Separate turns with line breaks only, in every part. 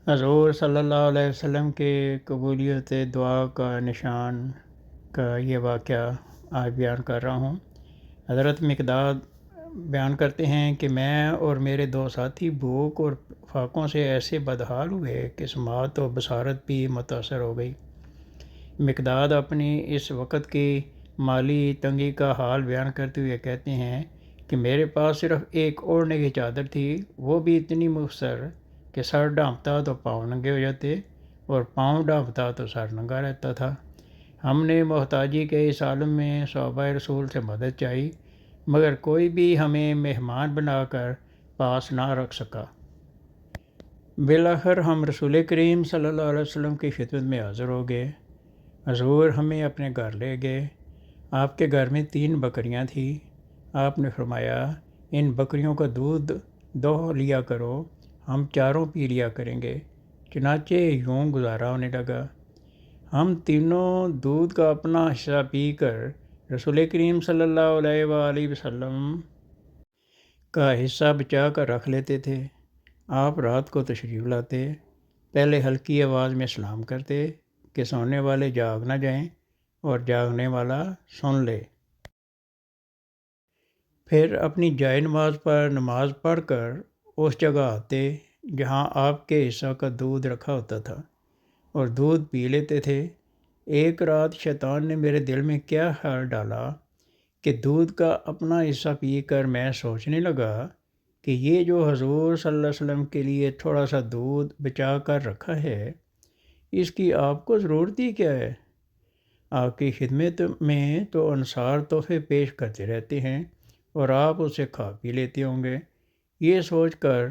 حضور صلی اللہ علیہ وسلم کے قبولیت دعا کا نشان کا یہ واقعہ آج بیان کر رہا ہوں۔ حضرت مقداد بیان کرتے ہیں کہ میں اور میرے دو ساتھی بھوک اور فاقوں سے ایسے بدحال ہوئے کہ سماعت و بصارت بھی متاثر ہو گئی۔ مقداد اپنی اس وقت کی مالی تنگی کا حال بیان کرتے ہوئے کہتے ہیں کہ میرے پاس صرف ایک اوڑھنے کی چادر تھی، وہ بھی اتنی مختصر کہ سر ڈھانپتا تو پاؤں ننگے ہو جاتے اور پاؤں ڈھانپتا تو سر ننگا رہتا تھا۔ ہم نے محتاجی کے اس عالم میں صحابہ رسول سے مدد چاہی، مگر کوئی بھی ہمیں مہمان بنا کر پاس نہ رکھ سکا۔ بالآخر ہم رسول کریم صلی اللہ علیہ وسلم کی خدمت میں حاضر ہو گئے۔ حضور ہمیں اپنے گھر لے گئے۔ آپ کے گھر میں 3 بکریاں تھیں۔ آپ نے فرمایا، ان بکریوں کا دودھ دوہ لیا کرو، ہم چاروں پی لیا کریں گے۔ چنانچہ یوں گزارا ہونے لگا۔ ہم تینوں دودھ کا اپنا حصہ پی کر رسول کریم صلی اللہ علیہ وآلہ وسلم کا حصہ بچا کر رکھ لیتے تھے۔ آپ رات کو تشریف لاتے، پہلے ہلکی آواز میں سلام کرتے کہ سونے والے جاگ نہ جائیں اور جاگنے والا سن لے۔ پھر اپنی جائے نماز پر نماز پڑھ کر اس جگہ آتے جہاں آپ کے حصہ کا دودھ رکھا ہوتا تھا اور دودھ پی لیتے تھے۔ ایک رات شیطان نے میرے دل میں کیا خیال ڈالا کہ دودھ کا اپنا حصہ پی کر میں سوچنے لگا کہ یہ جو حضور صلی اللہ علیہ وسلم کے لیے تھوڑا سا دودھ بچا کر رکھا ہے، اس کی آپ کو ضرورت ہی کیا ہے؟ آپ کی خدمت میں تو انصار تحفے پیش کرتے رہتے ہیں اور آپ اسے کھا پی لیتے ہوں گے۔ یہ سوچ کر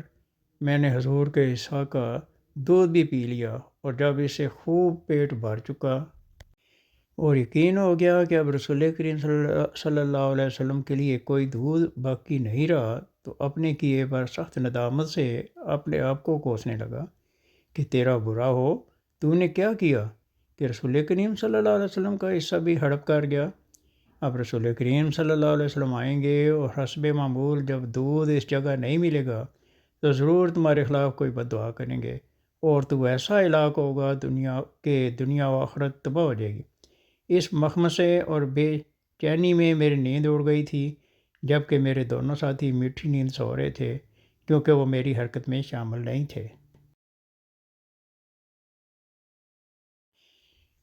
میں نے حضور کے حصہ کا دودھ بھی پی لیا، اور جب اسے خوب پیٹ بھر چکا اور یقین ہو گیا کہ اب رسول کریم صلی اللہ علیہ وسلم کے لیے کوئی دودھ باقی نہیں رہا، تو اپنے کیے پر سخت ندامت سے اپنے آپ کو کوسنے لگا کہ تیرا برا ہو، تو نے کیا کیا کہ رسول کریم صلی اللہ علیہ وسلم کا حصہ بھی ہڑپ کر گیا۔ اب رسول کریم صلی اللہ علیہ وسلم آئیں گے اور حسب معمول جب دودھ اس جگہ نہیں ملے گا تو ضرور تمہارے خلاف کوئی بد دعا کریں گے، اور تو ایسا ہلاک ہوگا دنیا و آخرت تباہ ہو جائے گی۔ اس مخمصے اور بے چینی میں میری نیند اڑ گئی تھی، جبکہ میرے دونوں ساتھی میٹھی نیند سو رہے تھے کیونکہ وہ میری حرکت میں شامل نہیں تھے۔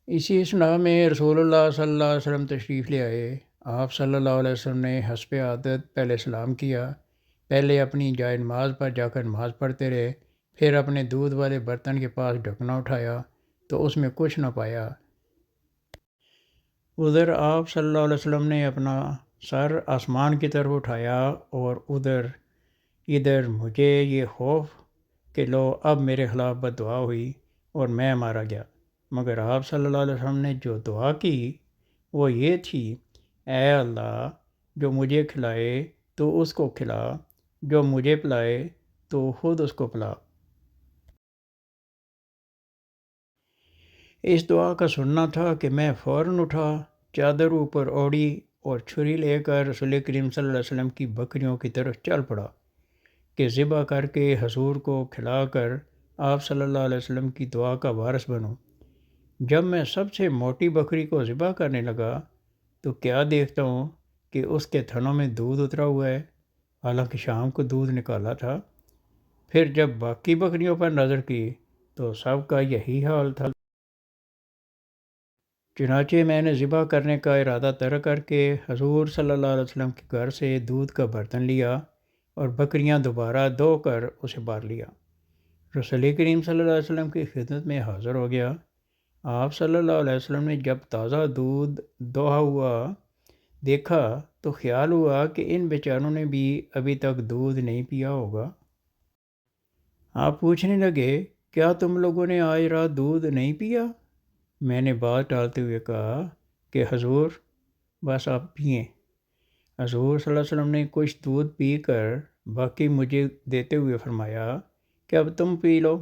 اسی اثناء میں رسول اللہ صلی اللہ علیہ وسلم تشریف لے آئے۔ آپ صلی اللہ علیہ وسلم نے حسب عادت پہلے سلام کیا، پہلے اپنی جائے نماز پر جا کر نماز پڑھتے رہے، پھر اپنے دودھ والے برتن کے پاس ڈھکنا اٹھایا تو اس میں کچھ نہ پایا۔ ادھر آپ صلی اللہ علیہ وسلم نے اپنا سر آسمان کی طرف اٹھایا اور ادھر مجھے یہ خوف کہ لو اب میرے خلاف بد دعا ہوئی اور میں مارا گیا، مگر آپ صلی اللہ علیہ وسلم نے جو دعا کی وہ یہ تھی، اے اللہ، جو مجھے کھلائے تو اس کو کھلا، جو مجھے پلائے تو خود اس کو پلا۔ اس دعا کا سننا تھا کہ میں فوراً اٹھا، چادر اوپر اوڑھی اور چھری لے کر رسول کریم صلی اللہ علیہ وسلم کی بکریوں کی طرف چل پڑا کہ ذبح کر کے حضور کو کھلا کر آپ صلی اللہ علیہ وسلم کی دعا کا وارث بنوں۔ جب میں سب سے موٹی بکری کو ذبح کرنے لگا تو کیا دیکھتا ہوں کہ اس کے تھنوں میں دودھ اترا ہوا ہے، حالانکہ شام کو دودھ نکالا تھا۔ پھر جب باقی بکریوں پر نظر کی تو سب کا یہی حال تھا۔ چنانچہ میں نے ذبح کرنے کا ارادہ ترک کر کے حضور صلی اللہ علیہ وسلم کے گھر سے دودھ کا برتن لیا اور بکریاں دوبارہ دھو کر اسے بھر لیا۔ رسول کریم صلی اللہ علیہ وسلم کی خدمت میں حاضر ہو گیا۔ آپ صلی اللہ علیہ وسلم نے جب تازہ دودھ دوہا ہوا دیکھا تو خیال ہوا کہ ان بیچاروں نے بھی ابھی تک دودھ نہیں پیا ہوگا۔ آپ پوچھنے لگے، کیا تم لوگوں نے آج رات دودھ نہیں پیا؟ میں نے بات ٹالتے ہوئے کہا کہ حضور بس آپ پئیں۔ حضور صلی اللہ علیہ وسلم نے کچھ دودھ پی کر باقی مجھے دیتے ہوئے فرمایا کہ اب تم پی لو۔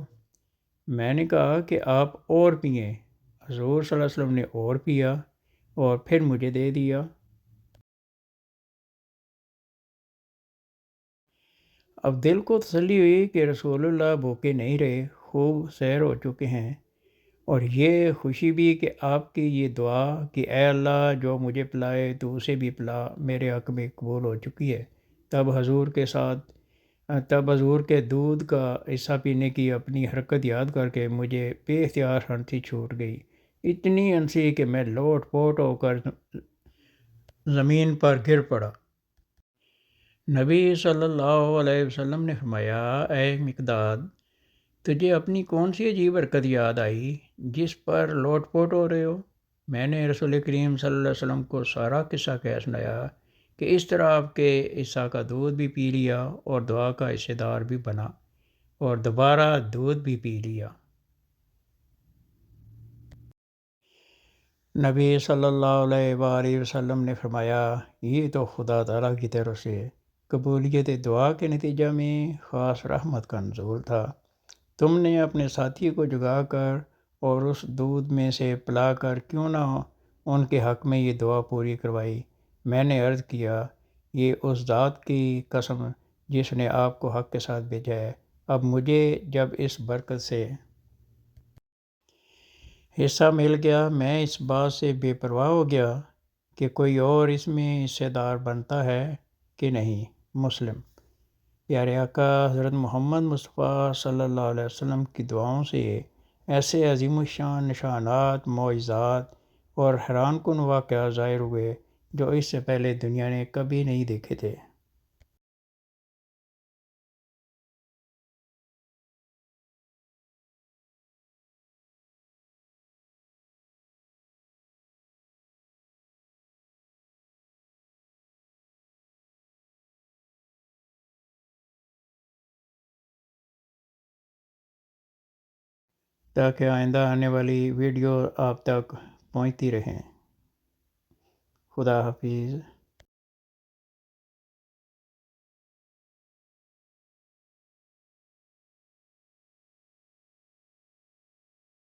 میں نے کہا کہ آپ اور پئیں۔ حضور صلی اللہ علیہ وسلم نے اور پیا اور پھر مجھے دے دیا۔ اب دل کو تسلی ہوئی کہ رسول اللہ بھوکے نہیں رہے، خوب سیر ہو چکے ہیں، اور یہ خوشی بھی کہ آپ کی یہ دعا کہ اے اللہ جو مجھے پلائے تو اسے بھی پلا میرے حق میں قبول ہو چکی ہے۔ تب حضور کے دودھ کا حصہ پینے کی اپنی حرکت یاد کر کے مجھے بے اختیار ہنسی چھوٹ گئی، اتنی ہنسی کہ میں لوٹ پوٹ ہو کر زمین پر گر پڑا۔ نبی صلی اللہ علیہ وسلم نے فرمایا، اے مقداد، تجھے اپنی کون سی عجیب حرکت یاد آئی جس پر لوٹ پوٹ ہو رہے ہو؟ میں نے رسول کریم صلی اللہ علیہ وسلم کو سارا قصہ کہہ سنایا کہ اس طرح آپ کے عیسیٰ کا دودھ بھی پی لیا اور دعا کا حصہ دار بھی بنا اور دوبارہ دودھ بھی پی لیا۔ نبی صلی اللہ علیہ وآلہ وسلم نے فرمایا، یہ تو خدا تعالیٰ کی طرف سے قبولیت دعا کے نتیجہ میں خاص رحمت کا نزول تھا۔ تم نے اپنے ساتھی کو جگا کر اور اس دودھ میں سے پلا کر کیوں نہ ان کے حق میں یہ دعا پوری کروائی۔ میں نے عرض کیا، یہ اس ذات کی قسم جس نے آپ کو حق کے ساتھ بھیجا ہے، اب مجھے جب اس برکت سے حصہ مل گیا، میں اس بات سے بے پرواہ ہو گیا کہ کوئی اور اس میں حصہ دار بنتا ہے کہ نہیں۔ مسلم۔ پیارے آقا حضرت محمد مصطفیٰ صلی اللہ علیہ وسلم کی دعاؤں سے ایسے عظیم الشان نشانات، معجزات اور حیران کن واقعات ظاہر ہوئے جو اس سے پہلے دنیا نے کبھی نہیں دیکھے تھے۔ تاکہ آئندہ آنے والی ویڈیو آپ تک پہنچتی رہیں۔ خدا حافظ۔